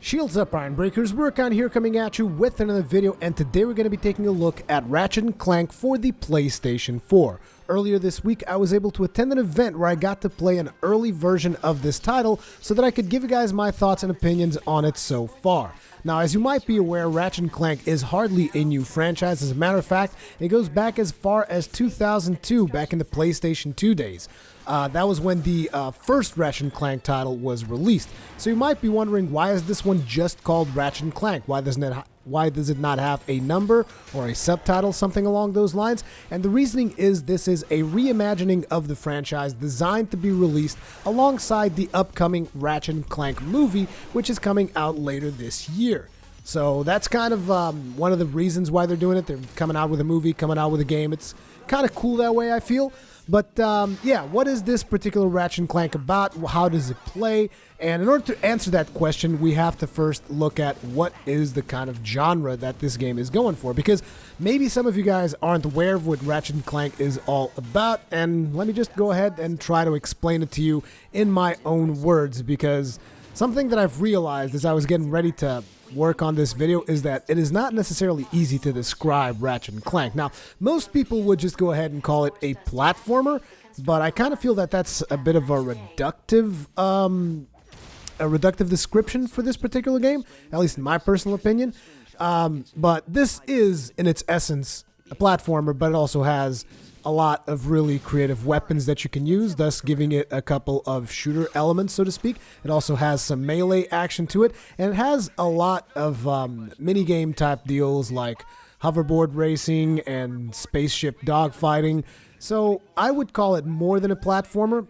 Shields up, Iron Breakers. Work here coming at you with another video, and today we're going to be taking a look at Ratchet and Clank for the PlayStation 4. Earlier this week, I was able to attend an event where I got to play an early version of this title so that I could give you guys my thoughts and opinions on it so far. Now, as you might be aware, Ratchet and Clank is hardly a new franchise. As a matter of fact, it goes back as far as 2002, back in the PlayStation 2 days. That was when the first Ratchet and Clank title was released. So you might be wondering, why is this one just called Ratchet and Clank? Why does it not have a number or a subtitle, something along those lines? And the reasoning is this is a reimagining of the franchise designed to be released alongside the upcoming Ratchet and Clank movie, which is coming out later this year. So that's kind of one of the reasons why they're doing it. They're coming out with a movie, coming out with a game. It's kind of cool that way, I feel. But yeah, what is this particular Ratchet and Clank about? How does it play? And in order to answer that question, we have to first look at what is the kind of genre that this game is going for. Because maybe some of you guys aren't aware of what Ratchet and Clank is all about. And let me just go ahead and try to explain it to you in my own words. Because something that I've realized as I was getting ready to work on this video is that it is not necessarily easy to describe Ratchet and Clank. Now, most people would just go ahead and call it a platformer, but I kind of feel that that's a bit of a reductive description for this particular game, at least in my personal opinion. But this is, in its essence, a platformer, but it also has a lot of really creative weapons that you can use, thus giving it a couple of shooter elements, so to speak. It also has some melee action to it, and it has a lot of mini-game type deals like hoverboard racing and spaceship dogfighting. So I would call it more than a platformer.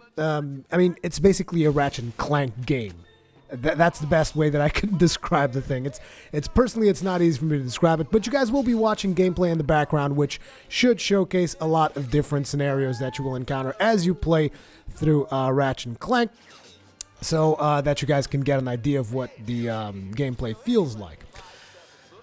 I mean, it's basically a Ratchet and Clank game. That's the best way that I can describe the thing. It's personally, it's not easy for me to describe it, but you guys will be watching gameplay in the background, which should showcase a lot of different scenarios that you will encounter as you play through Ratchet and Clank, so that you guys can get an idea of what the gameplay feels like.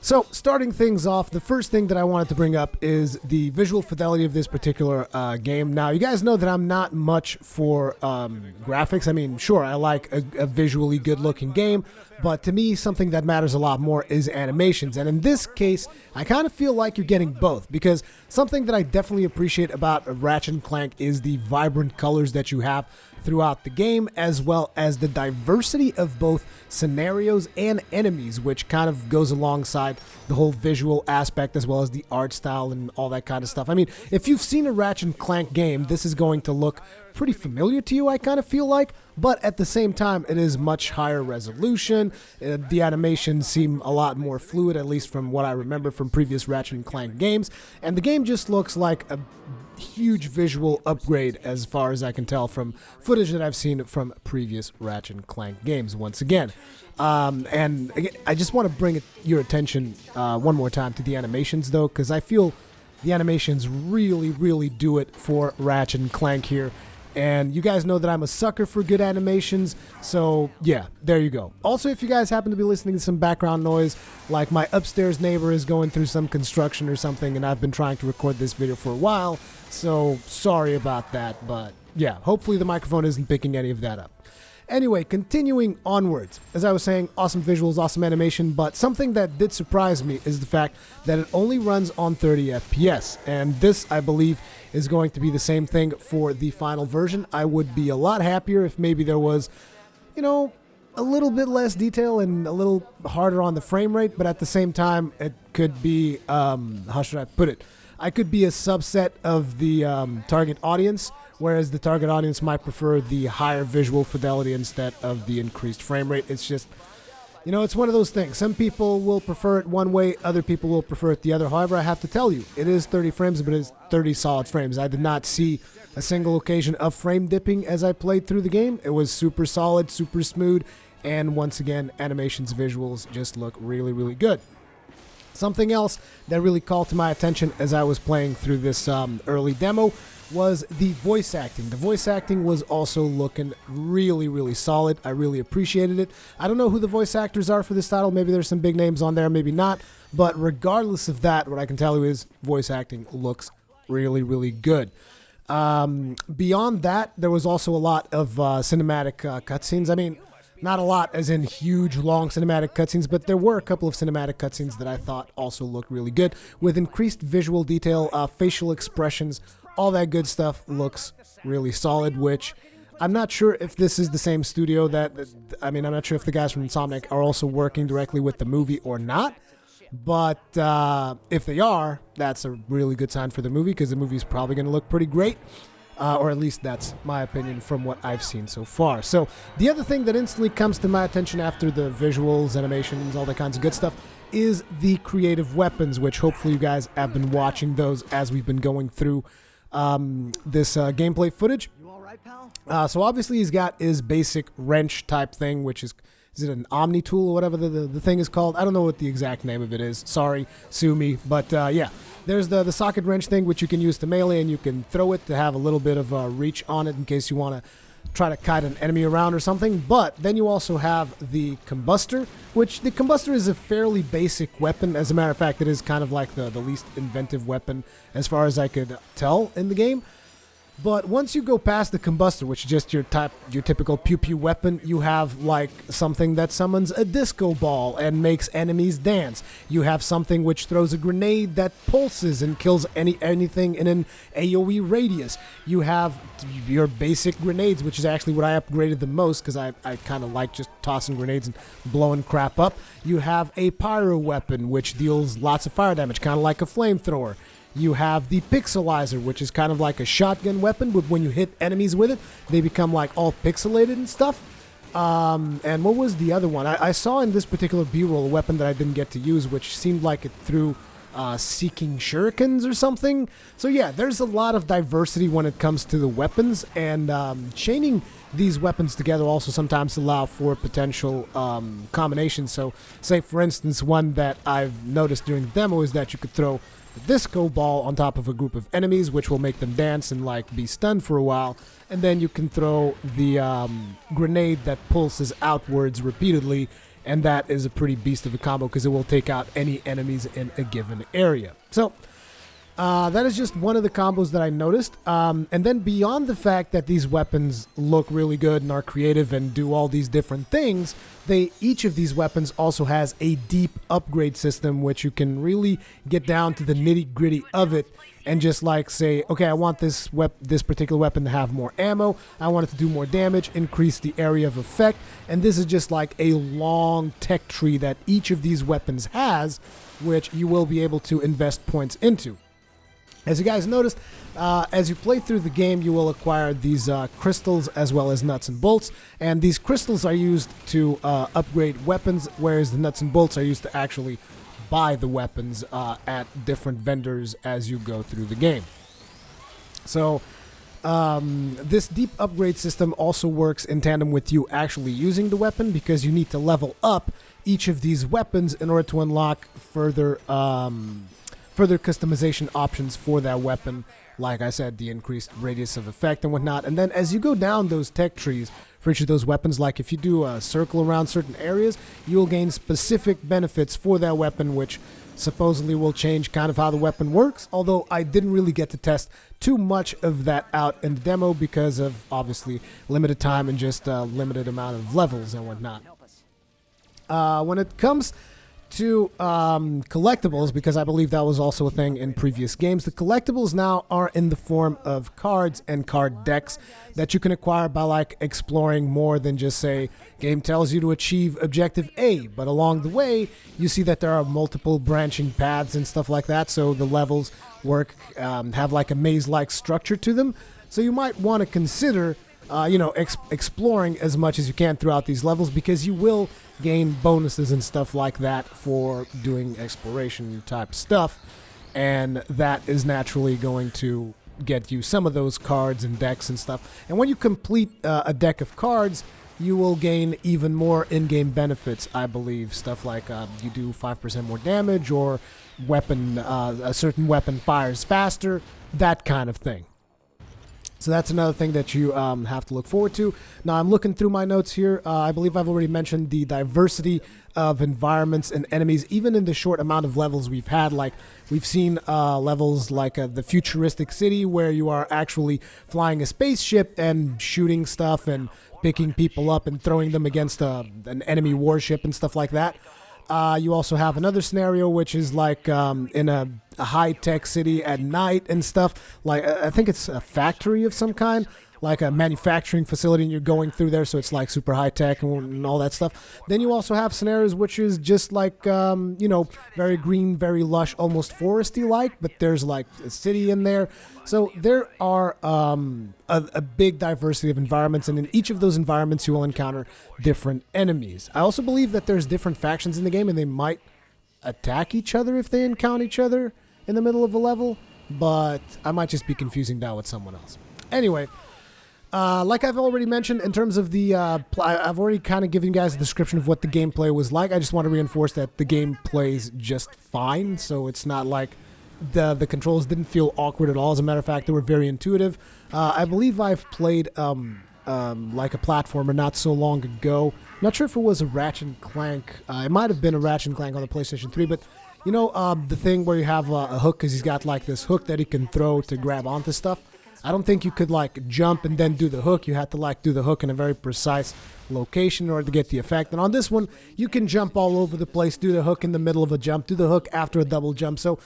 So, starting things off, the first thing that I wanted to bring up is the visual fidelity of this particular game. Now, you guys know that I'm not much for graphics. I mean, sure, I like a visually good-looking game, but to me, something that matters a lot more is animations. And in this case, I kind of feel like you're getting both, because something that I definitely appreciate about Ratchet and Clank is the vibrant colors that you have throughout the game, as well as the diversity of both scenarios and enemies, which kind of goes alongside the whole visual aspect as well as the art style and all that kind of stuff. I mean, if you've seen a Ratchet and Clank game, this is going to look pretty familiar to you, I kind of feel like, but at the same time, it is much higher resolution. The animations seem a lot more fluid, at least from what I remember from previous Ratchet and Clank games, and the game just looks like a huge visual upgrade as far as I can tell from footage that I've seen from previous Ratchet and Clank games once again. And again, I just want to bring your attention one more time to the animations though, because I feel the animations really do it for Ratchet and Clank here. And you guys know that I'm a sucker for good animations, so yeah, there you go. Also, if you guys happen to be listening to some background noise, like my upstairs neighbor is going through some construction or something, and I've been trying to record this video for a while, so sorry about that, but yeah, hopefully the microphone isn't picking any of that up. Anyway, continuing onwards, as I was saying, awesome visuals, awesome animation, but something that did surprise me is the fact that it only runs on 30 FPS, and this, I believe, is going to be the same thing for the final version. I would be a lot happier if maybe there was, you know, a little bit less detail and a little harder on the frame rate, but at the same time, it could be, how should I put it? I could be a subset of the target audience, whereas the target audience might prefer the higher visual fidelity instead of the increased frame rate. It's just, you know, it's one of those things. Some people will prefer it one way, other people will prefer it the other. However, I have to tell you, it is 30 frames, but it is 30 solid frames. I did not see a single occasion of frame dipping as I played through the game. It was super solid, super smooth, and once again, animations, visuals just look really good. Something else that really called to my attention as I was playing through this early demo was the voice acting. The voice acting was also looking really solid. I really appreciated it. I don't know who the voice actors are for this title. Maybe there's some big names on there, maybe not. But regardless of that, what I can tell you is voice acting looks really good. Beyond that, there was also a lot of cinematic cutscenes. I mean, Not a lot as in huge, long cinematic cutscenes, but there were a couple of cinematic cutscenes that I thought also looked really good, with increased visual detail, facial expressions, all that good stuff looks really solid, which I'm not sure if this is the same studio I'm not sure if the guys from Insomniac are also working directly with the movie or not, but if they are, that's a really good sign for the movie, because the movie's probably going to look pretty great. Or at least that's my opinion from what I've seen so far. So the other thing that instantly comes to my attention after the visuals, animations, all that kinds of good stuff is the creative weapons, which hopefully you guys have been watching those as we've been going through this gameplay footage. So obviously he's got his basic wrench type thing, which is it an Omni tool or whatever the thing is called? I don't know what the exact name of it is. Sorry, sue me. But yeah, there's the socket wrench thing, which you can use to melee, and you can throw it to have a little bit of reach on it in case you want to try to kite an enemy around or something. But then you also have the combustor, which the combustor is a fairly basic weapon. As a matter of fact, it is kind of like the least inventive weapon as far as I could tell in the game. But once you go past the combustor, which is just your typical pew-pew weapon, you have like something that summons a disco ball and makes enemies dance. You have something which throws a grenade that pulses and kills anything in an AoE radius. You have your basic grenades, which is actually what I upgraded the most because I kind of like just tossing grenades and blowing crap up. You have a pyro weapon, which deals lots of fire damage, kind of like a flamethrower. You have the pixelizer, which is kind of like a shotgun weapon, but when you hit enemies with it, they become like all pixelated and stuff. And what was the other one? I saw in this particular B-roll a weapon that I didn't get to use, which seemed like it threw seeking shurikens or something. So yeah, there's a lot of diversity when it comes to the weapons, and chaining these weapons together also sometimes allow for potential combinations. So say, for instance, one that I've noticed during the demo is that you could throw the disco ball on top of a group of enemies, which will make them dance and like be stunned for a while, and then you can throw the grenade that pulses outwards repeatedly, and that is a pretty beast of a combo because it will take out any enemies in a given area. So that is just one of the combos that I noticed. And then beyond the fact that these weapons look really good and are creative and do all these different things, each of these weapons also has a deep upgrade system, which you can really get down to the nitty-gritty of it and just like say, okay, I want this particular weapon to have more ammo, I want it to do more damage, increase the area of effect, and this is just like a long tech tree that each of these weapons has, which you will be able to invest points into. As you guys noticed, as you play through the game, you will acquire these crystals as well as nuts and bolts, and these crystals are used to upgrade weapons, whereas the nuts and bolts are used to actually buy the weapons at different vendors as you go through the game. So this deep upgrade system also works in tandem with you actually using the weapon, because you need to level up each of these weapons in order to unlock further customization options for that weapon. Like I said, the increased radius of effect and whatnot. And then as you go down those tech trees for each of those weapons, like if you do a circle around certain areas, you'll gain specific benefits for that weapon, which supposedly will change kind of how the weapon works. Although I didn't really get to test too much of that out in the demo because of obviously limited time and just a limited amount of levels and whatnot. When it comes to collectibles, because I believe that was also a thing in previous games, the collectibles now are in the form of cards and card decks that you can acquire by like exploring more than just say game tells you to achieve objective A, but along the way you see that there are multiple branching paths and stuff like that, so the levels work have like a maze-like structure to them. So you might want to consider exploring as much as you can throughout these levels, because you will gain bonuses and stuff like that for doing exploration type stuff, and that is naturally going to get you some of those cards and decks and stuff. And when you complete a deck of cards, you will gain even more in-game benefits, I believe. Stuff like you do 5% more damage, or a certain weapon fires faster, that kind of thing. So that's another thing that you have to look forward to. Now, I'm looking through my notes here. I believe I've already mentioned the diversity of environments and enemies, even in the short amount of levels we've had. Like, we've seen levels like the futuristic city where you are actually flying a spaceship and shooting stuff and picking people up and throwing them against an enemy warship and stuff like that. You also have another scenario which is like in a high-tech city at night and stuff. Like, I think it's a factory of some kind, like a manufacturing facility, and you're going through there, so it's like super high-tech and all that stuff. Then you also have scenarios which is just like, very green, very lush, almost foresty-like, but there's like a city in there. So there are a big diversity of environments, and in each of those environments you will encounter different enemies. I also believe that there's different factions in the game, and they might attack each other if they encounter each other in the middle of a level, but I might just be confusing that with someone else. Anyway, like I've already mentioned, in terms of the, I've already kind of given you guys a description of what the gameplay was like. I just want to reinforce that the game plays just fine, so it's not like the controls didn't feel awkward at all. As a matter of fact, they were very intuitive. I believe I've played like a platformer not so long ago. I'm not sure if it was a Ratchet and Clank. It might have been a Ratchet and Clank on the PlayStation 3, but you know the thing where you have a hook, because he's got like this hook that he can throw to grab onto stuff. I don't think you could like jump and then do the hook. You had to like do the hook in a very precise location in order to get the effect. And on this one, you can jump all over the place, do the hook in the middle of a jump, do the hook after a double jump. So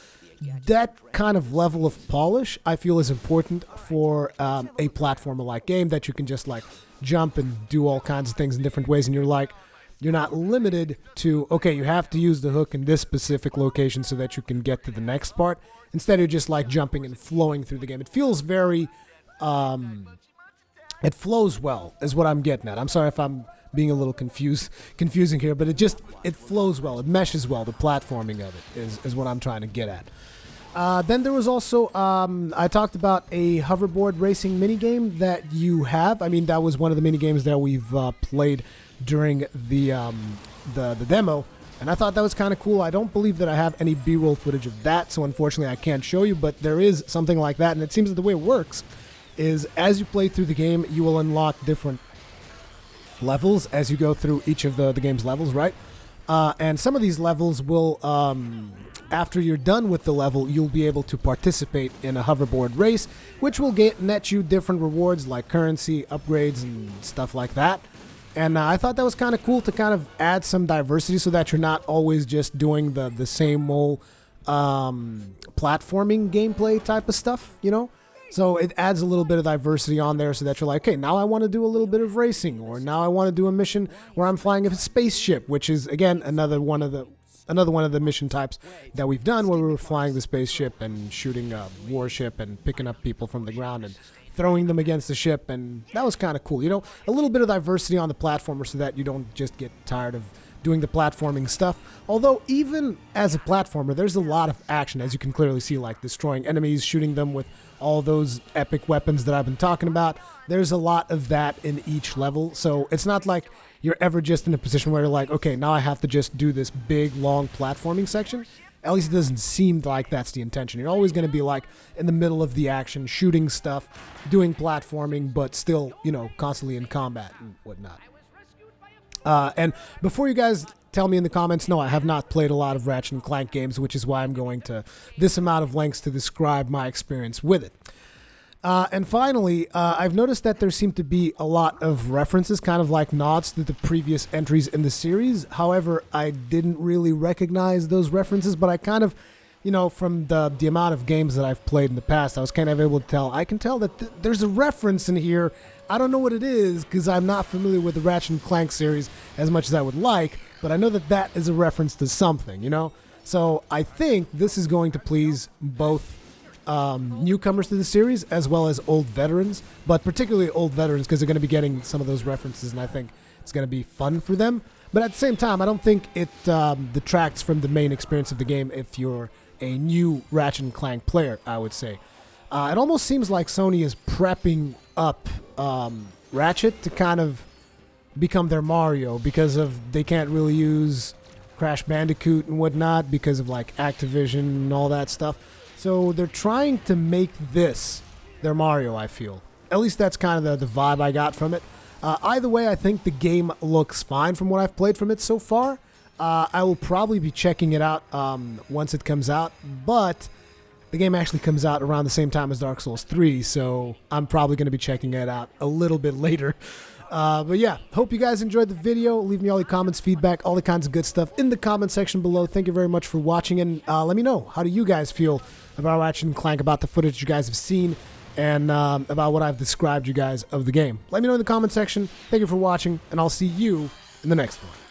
that kind of level of polish, I feel, is important for a platformer-like game, that you can just like jump and do all kinds of things in different ways, and you're not limited to, okay, you have to use the hook in this specific location so that you can get to the next part. Instead, you're just like jumping and flowing through the game. It feels very, it flows well, is what I'm getting at. I'm sorry if I'm being a little confusing here, but it flows well. It meshes well. The platforming of it is what I'm trying to get at. Then there was also, I talked about a hoverboard racing minigame that you have. I mean, that was one of the minigames that we've played during the demo, and I thought that was kind of cool. I don't believe that I have any B-roll footage of that, so unfortunately I can't show you, but there is something like that, and it seems that the way it works is as you play through the game, you will unlock different levels as you go through each of the game's levels, right? And some of these levels will, after you're done with the level, you'll be able to participate in a hoverboard race, which will net you different rewards like currency, upgrades, and stuff like that. And I thought that was kind of cool to kind of add some diversity so that you're not always just doing the same old platforming gameplay type of stuff, you know? So it adds a little bit of diversity on there so that you're like, okay, now I want to do a little bit of racing, or now I want to do a mission where I'm flying a spaceship, which is, again, another one of the mission types that we've done, where we were flying the spaceship and shooting a warship and picking up people from the ground and throwing them against the ship, and that was kind of cool. You know, a little bit of diversity on the platformer so that you don't just get tired of doing the platforming stuff. Although, even as a platformer, there's a lot of action, as you can clearly see, like destroying enemies, shooting them with all those epic weapons that I've been talking about. There's a lot of that in each level, so it's not like you're ever just in a position where you're like, okay, now I have to just do this big, long platforming section. At least it doesn't seem like that's the intention. You're always going to be like in the middle of the action, shooting stuff, doing platforming, but still, you know, constantly in combat and whatnot. And before you guys tell me in the comments, no, I have not played a lot of Ratchet and Clank games, which is why I'm going to this amount of lengths to describe my experience with it. And finally, I've noticed that there seem to be a lot of references, kind of like nods to the previous entries in the series. However, I didn't really recognize those references, but I kind of, you know, from the amount of games that I've played in the past, I was kind of able to tell. I can tell that there's a reference in here. I don't know what it is because I'm not familiar with the Ratchet and Clank series as much as I would like, but I know that that is a reference to something, you know? So I think this is going to please both newcomers to the series as well as old veterans, but particularly old veterans because they're going to be getting some of those references, and I think it's going to be fun for them. But at the same time, I don't think it detracts from the main experience of the game if you're a new Ratchet and Clank player, I would say. It almost seems like Sony is prepping up Ratchet to kind of become their Mario because of they can't really use Crash Bandicoot and whatnot because of like Activision and all that stuff. So they're trying to make this their Mario, I feel. At least that's kind of the vibe I got from it. Either way, I think the game looks fine from what I've played from it so far. I will probably be checking it out once it comes out, but the game actually comes out around the same time as Dark Souls 3, so I'm probably going to be checking it out a little bit later. But yeah, hope you guys enjoyed the video. Leave me all your comments, feedback, all the kinds of good stuff in the comment section below. Thank you very much for watching, and let me know, how do you guys feel about Ratchet and Clank, about the footage you guys have seen, and about what I've described you guys of the game. Let me know in the comment section. Thank you for watching, and I'll see you in the next one.